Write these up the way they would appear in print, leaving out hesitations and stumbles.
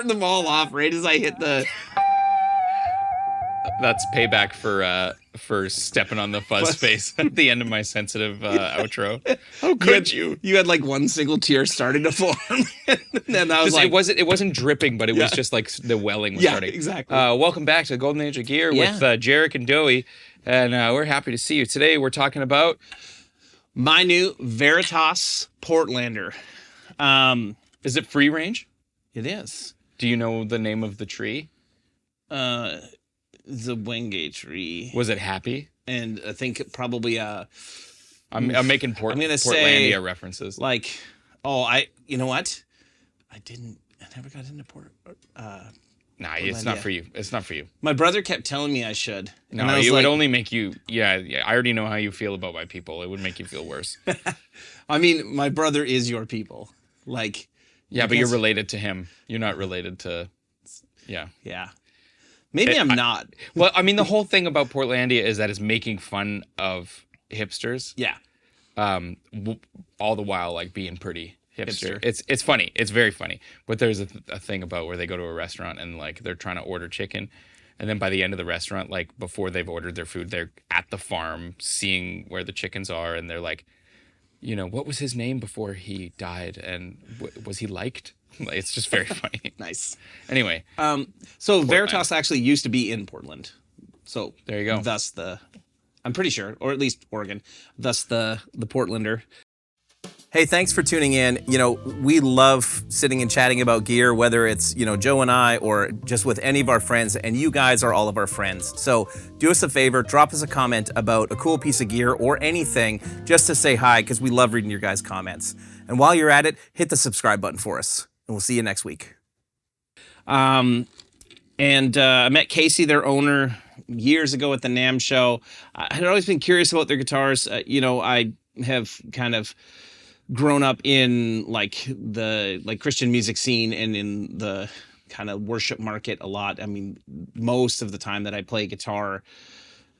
them all off right as I hit the. That's payback for stepping on the fuzz space at the end of my sensitive outro. How could you? You had like one single tear starting to form, and then I was like, it wasn't dripping, but it was just like the welling was starting. Exactly. Welcome back to the Golden Age of Gear with Jarek and Doey, and we're happy to see you today. We're talking about my new Veritas Portlander. Is it free range? It is. Do you know the name of the tree? The wenge tree. Was it happy? And I think probably I'm making Portlandia say, references. Like, you know what? I never got into Nah, it's not for you. It's not for you. My brother kept telling me I should. No, it would only make you. Yeah, I already know how you feel about my people. It would make you feel worse. I mean, my brother is your people. Like. Yeah, but you're related to him. You're not related to. Yeah. Yeah. Maybe I'm not. Well, I mean, the whole thing about Portlandia is that it's making fun of hipsters. Yeah. All the while, like, being pretty hipster. It's funny. It's very funny. But there's a thing about where they go to a restaurant and, like, they're trying to order chicken. And then by the end of the restaurant, like, before they've ordered their food, they're at the farm seeing where the chickens are. And they're like, you know, what was his name before he died? And was he liked? It's just very funny. Nice. Anyway. So Veritas actually used to be in Portland. So there you go. Thus I'm pretty sure, or at least Oregon, thus the Portlander. Hey, thanks for tuning in. You know, we love sitting and chatting about gear, whether it's, you know, Joe and I or just with any of our friends, and you guys are all of our friends. So do us a favor, drop us a comment about a cool piece of gear or anything just to say hi, because we love reading your guys' comments. And while you're at it, hit the subscribe button for us, and we'll see you next week. I met Casey, their owner, years ago at the NAMM show. I had always been curious about their guitars. You know, I have kind of grown up in the Christian music scene and in the kind of worship market a lot. I mean, most of the time that I play guitar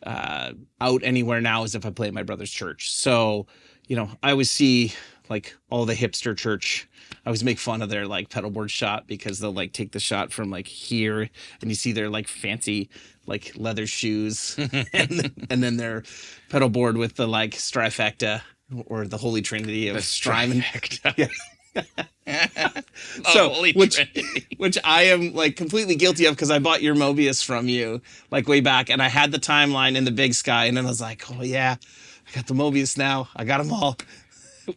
out anywhere now is if I play at my brother's church. So, you know, I always see like all the hipster church. I always make fun of their like pedal board shot because they'll like take the shot from like here and you see their like fancy like leather shoes and then their pedal board with the like Strifecta or the Holy Trinity of Strymon. So, which I am like completely guilty of because I bought your Mobius from you like way back, and I had the timeline in the Big Sky, and then I was like, oh yeah, I got the Mobius now. I got them all.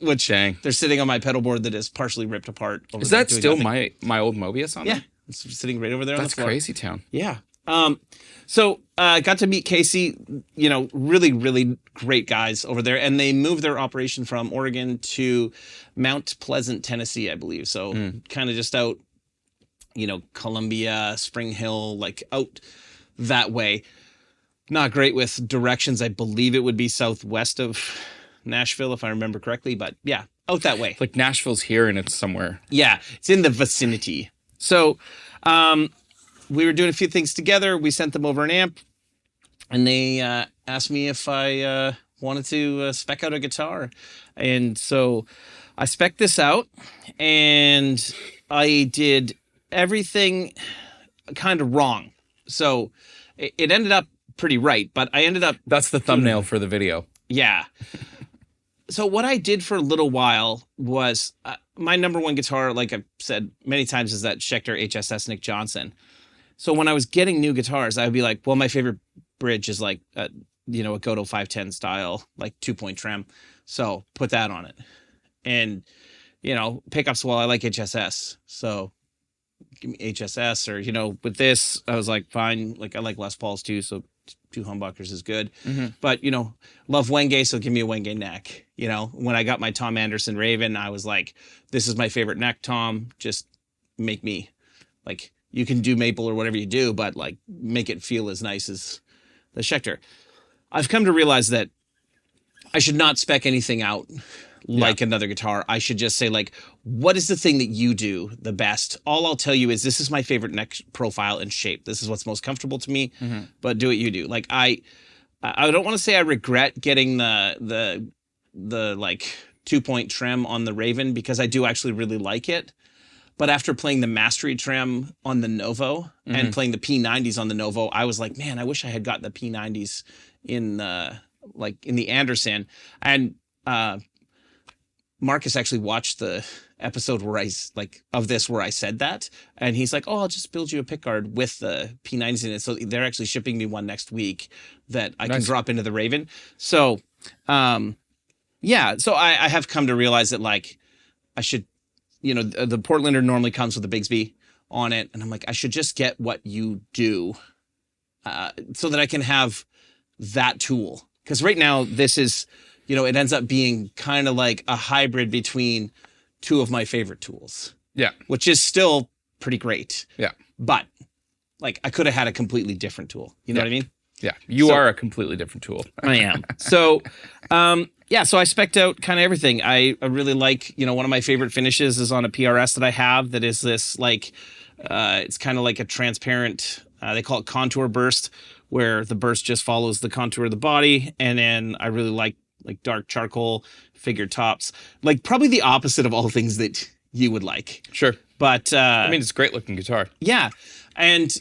Which they're sitting on my pedal board that is partially ripped apart. Is that still my old Mobius on there? Yeah, it's sitting right over there on the floor. That's crazy town. Yeah. So I got to meet Casey, you know, really, really great guys over there. And they moved their operation from Oregon to Mount Pleasant, Tennessee, I believe. So kind of just out, you know, Columbia, Spring Hill, like out that way. Not great with directions. I believe it would be southwest of Nashville, if I remember correctly. But yeah, out that way. Like Nashville's here and it's somewhere. Yeah, it's in the vicinity. So, we were doing a few things together. We sent them over an amp, and they asked me if I wanted to spec out a guitar. And so I spec'd this out, and I did everything kind of wrong. So it ended up pretty right, but I ended up... That's the thumbnail for the video. Yeah. So what I did for a little while was my number one guitar, like I've said many times, is that Schecter HSS Nick Johnson. So when I was getting new guitars, I would be like, well, my favorite bridge is like, you know, a Godot 510 style, like 2-point trem. So put that on it. And, you know, pickups, well, I like HSS. So give me HSS or, you know, with this, I was like, fine. Like I like Les Pauls too. So 2 humbuckers is good. Mm-hmm. But, you know, love wenge, so give me a wenge neck. You know, when I got my Tom Anderson Raven, I was like, this is my favorite neck, Tom. Just make me like... You can do maple or whatever you do, but like make it feel as nice as the Schecter. I've come to realize that I should not spec anything out like another guitar. I should just say like, what is the thing that you do the best? All I'll tell you is this is my favorite neck profile and shape. This is what's most comfortable to me, but do what you do. Like I don't want to say I regret getting the like 2-point trim on the Raven because I do actually really like it. But after playing the Mastery trim on the Novo and playing the P90s on the Novo, I was like, man, I wish I had gotten the P90s in the Anderson. And Marcus actually watched the episode where where I said that, and he's like, "Oh, I'll just build you a pickguard with the P90s in it." So they're actually shipping me one next week that I can drop into the Raven. So, yeah. So I have come to realize that like I should, the Portlander normally comes with a Bigsby on it, and I'm like, I should just get what you do, so that I can have that tool. Because right now this is, it ends up being kind of like a hybrid between two of my favorite tools. Yeah. Which is still pretty great. Yeah. But like I could have had a completely different tool. You know what I mean? Yeah. You are a completely different tool. I am. So, so I spec'd out kind of everything. I really like, one of my favorite finishes is on a PRS that I have that is this like, it's kind of like a transparent, they call it contour burst, where the burst just follows the contour of the body. And then I really like dark charcoal figured tops, like probably the opposite of all things that you would like. Sure. But I mean, it's a great looking guitar. Yeah. And,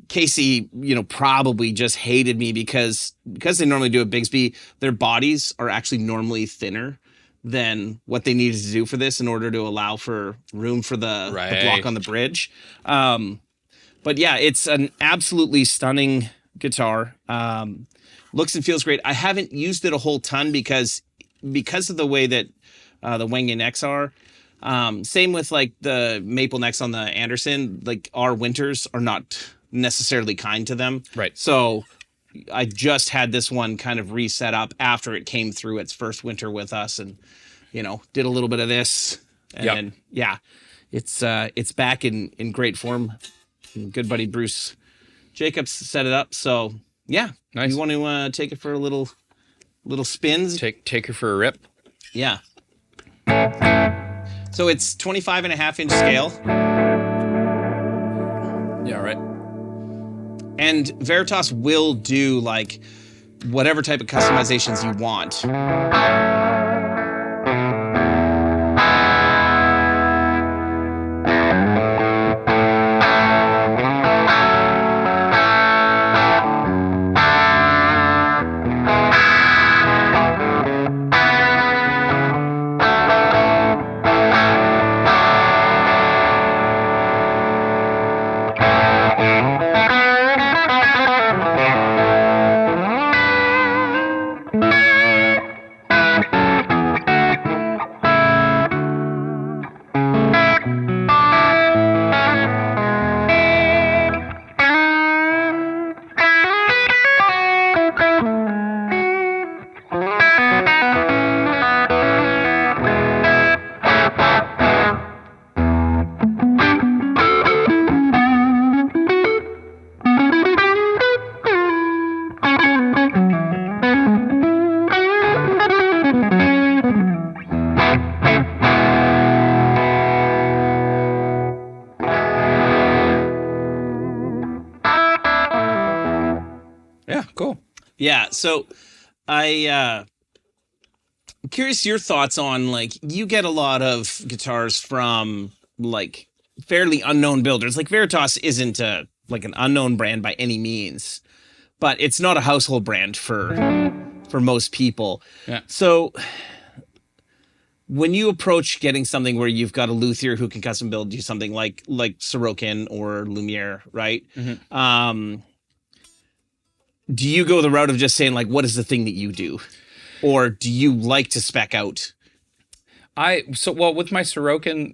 Casey, probably just hated me because they normally do a Bigsby, their bodies are actually normally thinner than what they needed to do for this in order to allow for room for the block on the bridge. But yeah, it's an absolutely stunning guitar. Looks and feels great. I haven't used it a whole ton because of the way that the wenge necks are. Same with like the maple necks on the Anderson. Like our winters are not necessarily kind to them. Right. So I just had this one kind of reset up after it came through its first winter with us, and did a little bit of this, and it's back in great form. Good buddy Bruce Jacobs set it up. So yeah, nice. You want to take it for a little spins? Take her for a rip. Yeah. So it's 25.5-inch scale. Yeah, right. And Veritas will do like whatever type of customizations you want. Yeah, so I'm curious your thoughts on, like, you get a lot of guitars from, like, fairly unknown builders. Like, Veritas isn't like an unknown brand by any means, but it's not a household brand for most people. Yeah. So when you approach getting something where you've got a luthier who can custom build you something like Sorokin or Lumiere, right? Mm-hmm. Do you go the route of just saying, like, what is the thing that you do? Or do you like to spec out? With my Sorokin,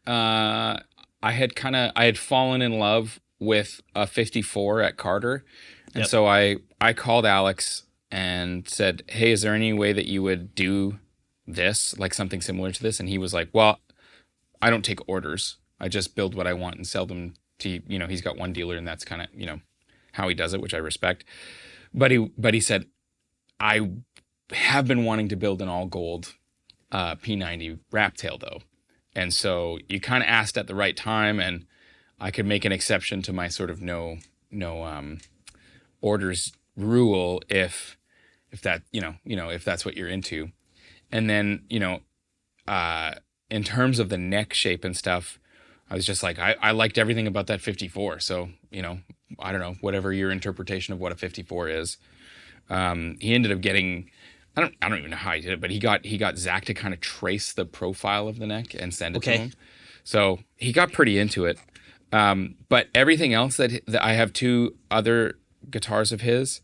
I had fallen in love with a 54 at Carter. And so I called Alex and said, hey, is there any way that you would do this, like something similar to this? And he was like, well, I don't take orders. I just build what I want and sell them to, he's got one dealer, and that's kind of, how he does it, which I respect. But he said, I have been wanting to build an all gold P90 wrap tail though. And so you kind of asked at the right time, and I could make an exception to my sort of no orders rule if that, if that's what you're into. And then, in terms of the neck shape and stuff, I was just like, I liked everything about that 54. So, you know, I don't know, whatever your interpretation of what a 54 is. He ended up getting, I don't even know how he did it, but he got Zach to kind of trace the profile of the neck and send it to him. So he got pretty into it. But everything else that I have 2 other guitars of his,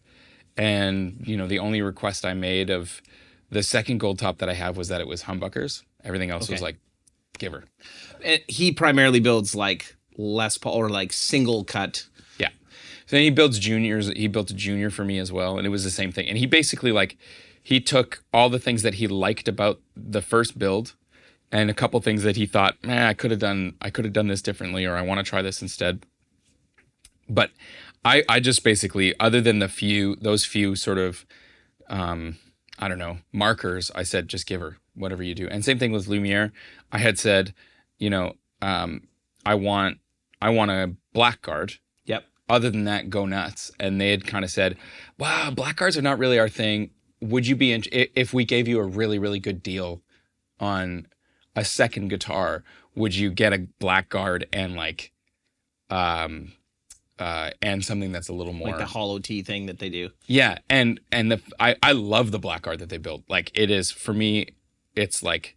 and you know, the only request I made of the second gold top that I have was that it was humbuckers. Everything else was like giver. And he primarily builds like Les Paul or like single cut. Yeah. So then he builds juniors. He built a junior for me as well, and it was the same thing. And he basically like he took all the things that he liked about the first build, and a couple things that he thought, I could have done this differently, or I want to try this instead. But I just basically, other than those few sort of, I don't know, markers, I said, just give her whatever you do. And same thing with Lumiere. I had said, you know, I want a black guard. Yep. Other than that, go nuts. And they had kind of said, wow, black guards are not really our thing. Would you be, if we gave you a really, really good deal on a second guitar, would you get a black guard and like, and something that's a little more like the hollow T thing that they do. Yeah, and I love the black guard that they built. Like it is, for me, it's like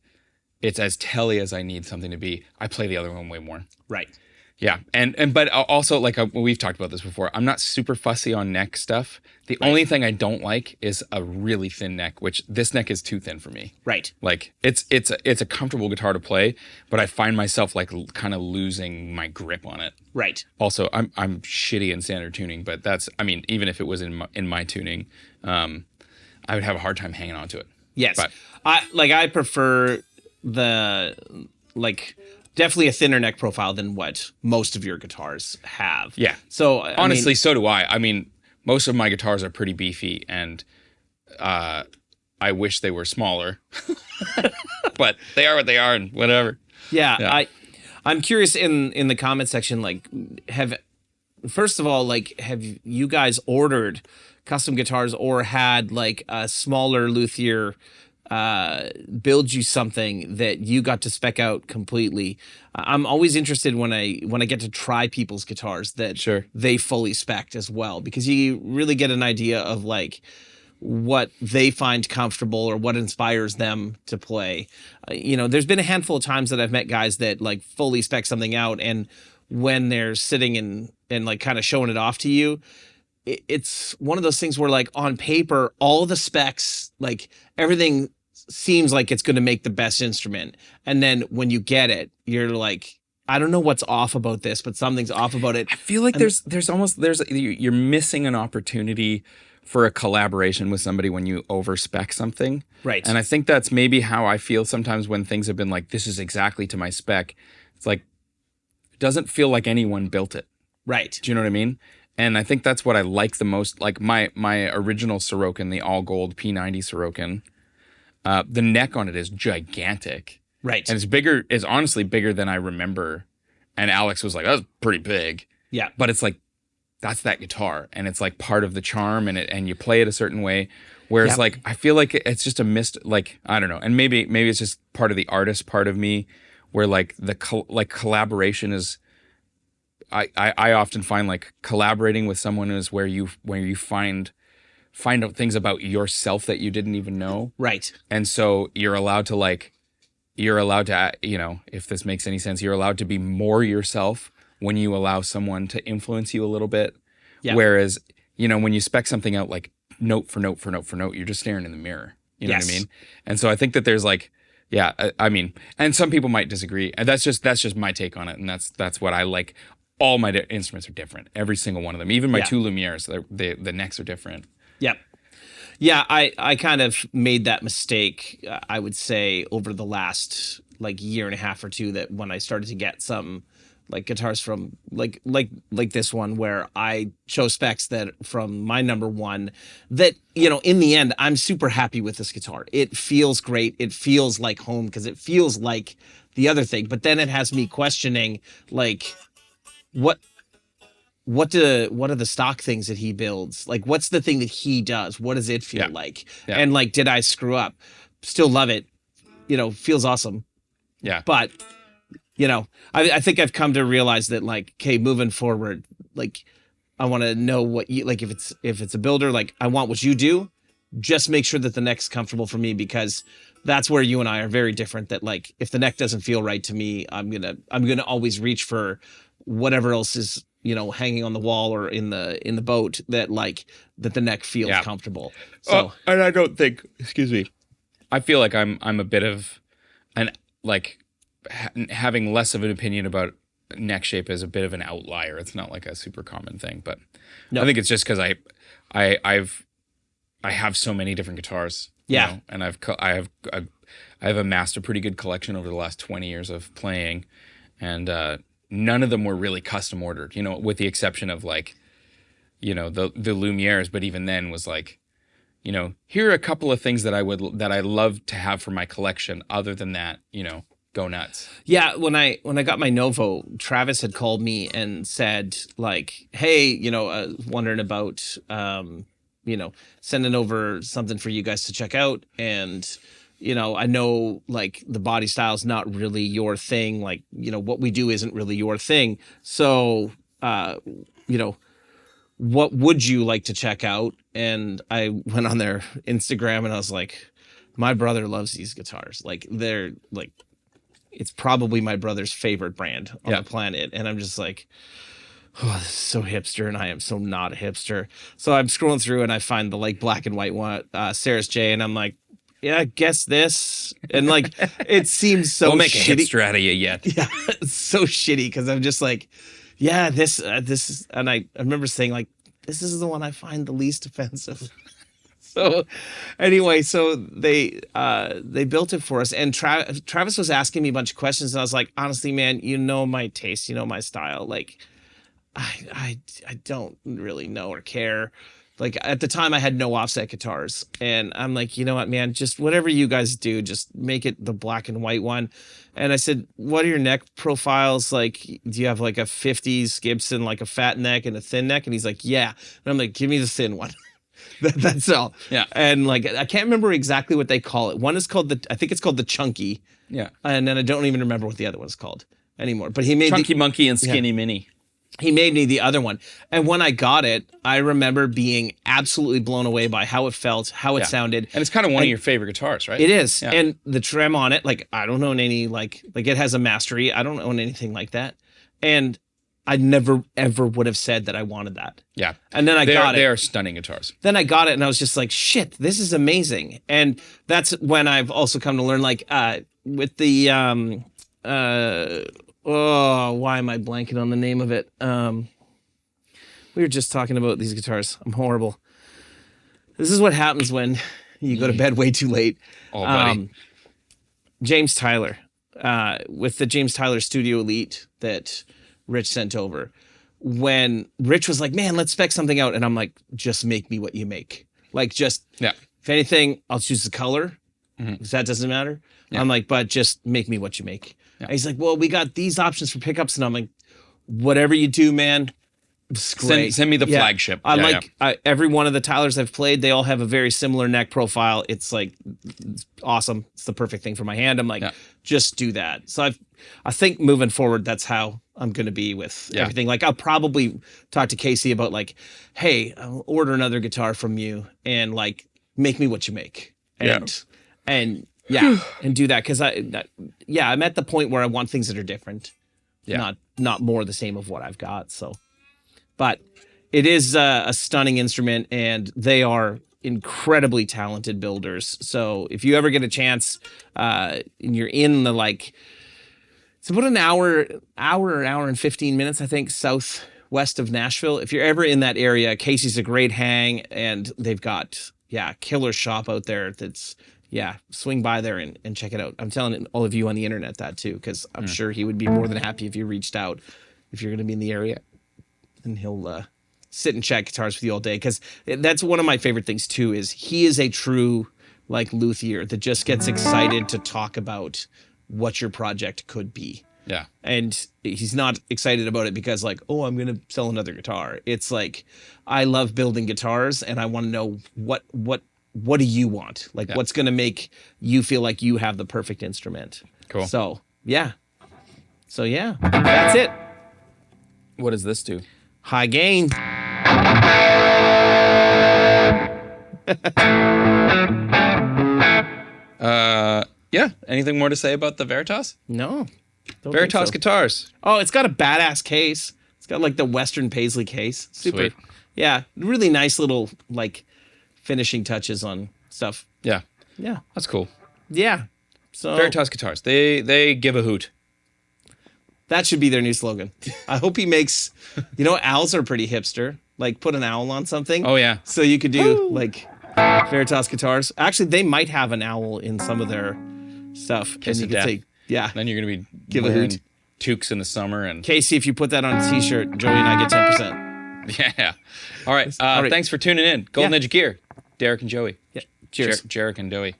it's as telly as I need something to be. I play the other one way more. Right. Yeah, and but also like we've talked about this before. I'm not super fussy on neck stuff. The only thing I don't like is a really thin neck, which this neck is too thin for me. Right. Like it's a comfortable guitar to play, but I find myself like kind of losing my grip on it. Right. Also, I'm shitty in standard tuning, but that's, I mean, even if it was in my tuning, I would have a hard time hanging on to it. Yes. But I prefer definitely a thinner neck profile than what most of your guitars have. Yeah. So honestly, so do I. I mean, most of my guitars are pretty beefy, and I wish they were smaller, but they are what they are, and whatever. Yeah. I'm curious in the comment section, like, first of all, like, have you guys ordered custom guitars or had like a smaller luthier build you something that you got to spec out completely? I'm always interested when I get to try people's guitars that they fully spec'd as well, because you really get an idea of like what they find comfortable or what inspires them to play. You know, there's been a handful of times that I've met guys that like fully spec something out, and when they're sitting and like kind of showing it off to you, it's one of those things where like on paper, all the specs, like everything seems like it's going to make the best instrument. And then when you get it, you're like, I don't know what's off about this, but something's off about it. I feel like you're missing an opportunity for a collaboration with somebody when you overspec something. Right. And I think that's maybe how I feel sometimes when things have been like, this is exactly to my spec. It's like, it doesn't feel like anyone built it. Right. Do you know what I mean? And I think that's what I like the most. Like my original Sorokin, the all gold P90 Sorokin, the neck on it is gigantic. Right. And it's honestly bigger than I remember. And Alex was like, that was pretty big. Yeah. But it's like, that's that guitar, and it's like part of the charm, and you play it a certain way. Whereas like, I feel like it's just a missed, like, I don't know. And maybe it's just part of the artist part of me, where like collaboration is, I often find like collaborating with someone is where you find out things about yourself that you didn't even know. Right. And so you're allowed to, you know, if this makes any sense, you're allowed to be more yourself when you allow someone to influence you a little bit. Yeah. Whereas, you know, when you spec something out like note for note for note for note, you're just staring in the mirror. You know what I mean? And so I think that there's like, I mean, and some people might disagree, and that's just my take on it. And that's what I like. All my instruments are different. Every single one of them. Even my 2 Lumieres, the necks are different. Yep. Yeah, I kind of made that mistake, I would say, over the last like year and a half or two, that when I started to get some like guitars from like this one, where I chose specs that from my number one, that, you know, in the end, I'm super happy with this guitar. It feels great. It feels like home because it feels like the other thing. But then it has me questioning, like, what are the stock things that he builds? Like, what's the thing that he does? What does it feel like? Yeah. And like, did I screw up? Still love it. You know, feels awesome. Yeah. But you know, I think I've come to realize that like, okay, moving forward, like I want to know what you like. If it's a builder, like I want what you do. Just make sure that the neck's comfortable for me, because that's where you and I are very different. That like, if the neck doesn't feel right to me, I'm gonna always reach for whatever else is, you know, hanging on the wall or in the boat that the neck feels comfortable. So, and I don't think, excuse me, I feel like I'm a bit of an like having less of an opinion about neck shape as a bit of an outlier. It's not like a super common thing, but I think it's just because I have so many different guitars, you know, and I have amassed a pretty good collection over the last 20 years of playing, and none of them were really custom ordered, you know, with the exception of like, you know, the Lumieres, but even then was like, you know, here are a couple of things that I love to have for my collection. Other than that, you know, go nuts. Yeah, when I got my Novo, Travis had called me and said like, hey, you know, wondering about you know, sending over something for you guys to check out. And, you know, I know like the body style is not really your thing. Like, you know, what we do isn't really your thing. So, you know, what would you like to check out? And I went on their Instagram and I was like, my brother loves these guitars. Like they're like, it's probably my brother's favorite brand on the planet. And I'm just like, oh, this is so hipster, and I am so not a hipster. So I'm scrolling through and I find the like black and white one, Sarah's J, and I'm like, yeah, guess this. And like, it seems so we'll make shitty. a hipster out of you yet. Yeah, it's so shitty because I'm just like, yeah, this is, and I remember saying like, this is the one I find the least offensive. So anyway, so they built it for us, and Travis was asking me a bunch of questions, and I was like, honestly, man, you know my taste, you know my style, like. I don't really know or care. Like at the time I had no offset guitars, and I'm like, you know what, man, just whatever you guys do, just make it the black and white one. And I said, what are your neck profiles? Like, do you have like a 50s Gibson, like a fat neck and a thin neck? And he's like, yeah. And I'm like, give me the thin one. That's all. Yeah. And like, I can't remember exactly what they call it. One is called I think it's called the Chunky. Yeah. And then I don't even remember what the other one's called anymore. But he made Chunky Monkey and Skinny Mini. He made me the other one. And when I got it, I remember being absolutely blown away by how it felt, how it sounded. And it's kind of one of your favorite guitars, right? It is. Yeah. And the trem on it, like I don't own any, like it has a mastery. I don't own anything like that. And I never, ever would have said that I wanted that. Yeah. And then I got it. They are stunning guitars. Then I got it and I was just like, shit, this is amazing. And that's when I've also come to learn, like with the, oh, why am I blanking on the name of it? We were just talking about these guitars. I'm horrible. This is what happens when you go to bed way too late. Oh, buddy. James Tyler, with the James Tyler Studio Elite that Rich sent over. When Rich was like, man, let's spec something out. And I'm like, just make me what you make. Like, just, if anything, I'll choose the color. Because that doesn't matter. Yeah. I'm like, but just make me what you make. Yeah. And he's like, well, we got these options for pickups. And I'm like, whatever you do, man, it's great. Send me the flagship. Every one of the Tylers I've played, they all have a very similar neck profile. It's like, it's awesome. It's the perfect thing for my hand. I'm like, just do that. So I think moving forward, that's how I'm going to be with everything. Like I'll probably talk to Casey about like, hey, I'll order another guitar from you and like, make me what you make. And do that. Cause I'm at the point where I want things that are different. Yeah. Not more the same of what I've got. So, but it is a stunning instrument and they are incredibly talented builders. So if you ever get a chance, and you're in the like, it's about an hour and 15 minutes, I think, southwest of Nashville. If you're ever in that area, Casey's a great hang and they've got, killer shop out there that's, swing by there and check it out. I'm telling all of you on the internet that too, because I'm sure he would be more than happy if you reached out if you're going to be in the area. And he'll sit and chat guitars with you all day, because that's one of my favorite things too, is he is a true like luthier that just gets excited to talk about what your project could be. Yeah. And he's not excited about it because like, oh, I'm going to sell another guitar. It's like, I love building guitars and I want to know what do you want? Like what's going to make you feel like you have the perfect instrument? Cool. So, So yeah, that's it. What does this do? High gain. Yeah. Anything more to say about the Veritas? No. Don't Veritas think so. guitars. Oh, it's got a badass case. It's got like the Western Paisley case. Super. Sweet. Yeah, really nice little like finishing touches on stuff. Yeah. Yeah. That's cool. Yeah. So Veritas guitars. They give a hoot. that should be their new slogan. I hope he makes, owls are pretty hipster. Like put an owl on something. Oh yeah. So you could do like Veritas guitars. Actually, they might have an owl in some of their stuff. Kiss and you of could death. say, yeah. Then you're gonna be Give a wearing hoot. toques in the summer and Casey, if you put that on a t-shirt, Joey and I get 10%. yeah. All right. All right. Thanks for tuning in. Golden Yeah. Edge Gear. Derek and Joey. Yeah. Cheers. Jarek and Joey.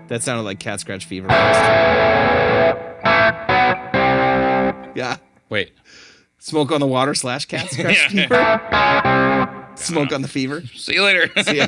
That sounded like cat scratch fever. Yeah. Wait. Smoke on the water / cat scratch fever. Smoke on the fever. See you later. See ya.